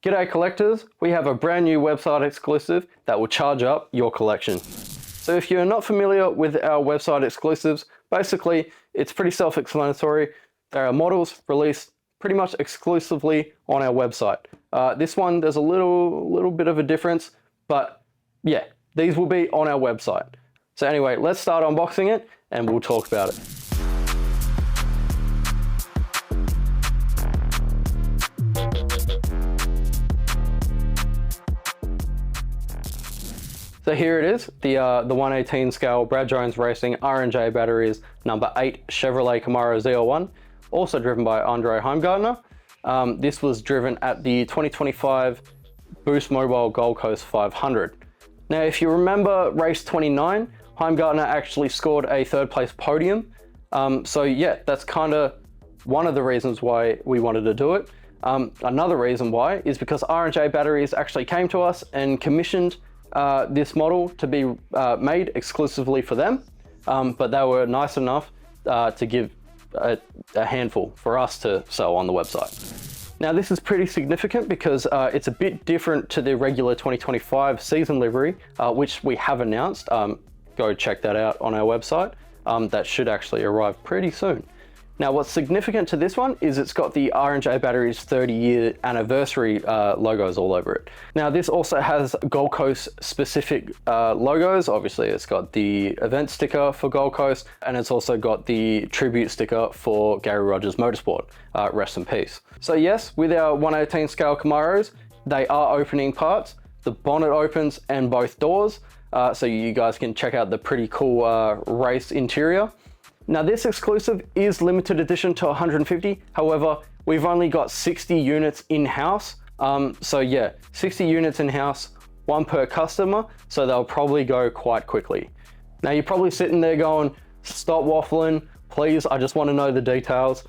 G'day collectors, we have a brand new website exclusive that will charge up your collection. So if you're not familiar with our website exclusives, basically it's pretty self-explanatory. There are models released pretty much exclusively on our website. This one, there's a little bit of a difference, but yeah, these will be on our website. So anyway, let's start unboxing it and we'll talk about it. So here it is, the 118 scale Brad Jones Racing R&J Batteries number 8 Chevrolet Camaro Z01, also driven by Andre Heimgartner. This was driven at the 2025 Boost Mobile Gold Coast 500. Now, if you remember race 29, Heimgartner actually scored a 3rd place podium. So yeah, that's kind of one of the reasons why we wanted to do it. Another reason why is because R&J Batteries actually came to us and commissioned this model to be made exclusively for them, but they were nice enough to give a handful for us to sell on the website. Now this is pretty significant because it's a bit different to the regular 2025 season livery, which we have announced. Go check that out on our website. That should actually arrive pretty soon. Now what's significant to this one is it's got the R&J Batteries 30-year anniversary logos all over it. Now this also has Gold Coast specific logos. Obviously it's got the event sticker for Gold Coast, and it's also got the tribute sticker for Gary Rogers Motorsport, rest in peace. So yes, with our 118 scale Camaros, they are opening parts. The bonnet opens and both doors, so you guys can check out the pretty cool race interior. Now this exclusive is limited edition to 150. However, we've only got 60 units in-house. So yeah, 60 units in-house, 1 per customer. So they'll probably go quite quickly. Now you're probably sitting there going, stop waffling, please, I just want to know the details.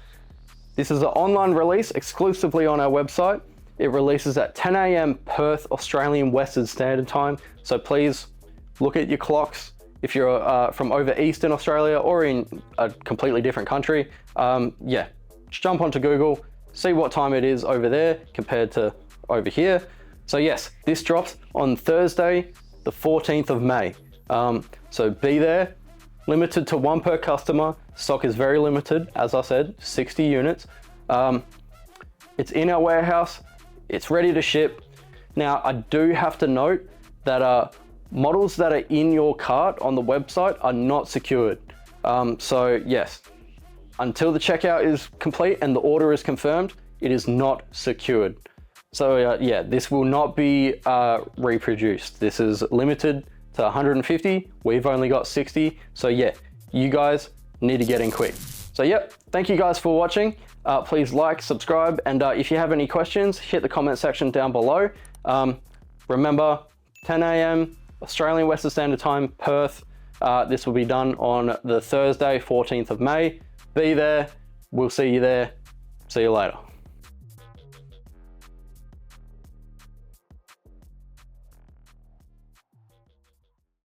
This is an online release exclusively on our website. It releases at 10 AM Perth, Australian Western Standard Time. So please look at your clocks. If you're from over Eastern Australia or in a completely different country, yeah, just jump onto Google, see what time it is over there compared to over here. So yes, this drops on Thursday, the 14th of May. So be there, limited to 1 per customer. Stock is very limited, as I said, 60 units. It's in our warehouse, it's ready to ship. Now, I do have to note that models that are in your cart on the website are not secured. So yes, until the checkout is complete and the order is confirmed, it is not secured. So yeah, this will not be reproduced. This is limited to 150. We've only got 60. So yeah, you guys need to get in quick. So yep, thank you guys for watching. Please like, subscribe, and if you have any questions, hit the comment section down below. Remember, 10 AM, Australian Western Standard Time, Perth. This will be done on the Thursday, 14th of May. Be there. We'll see you there. See you later.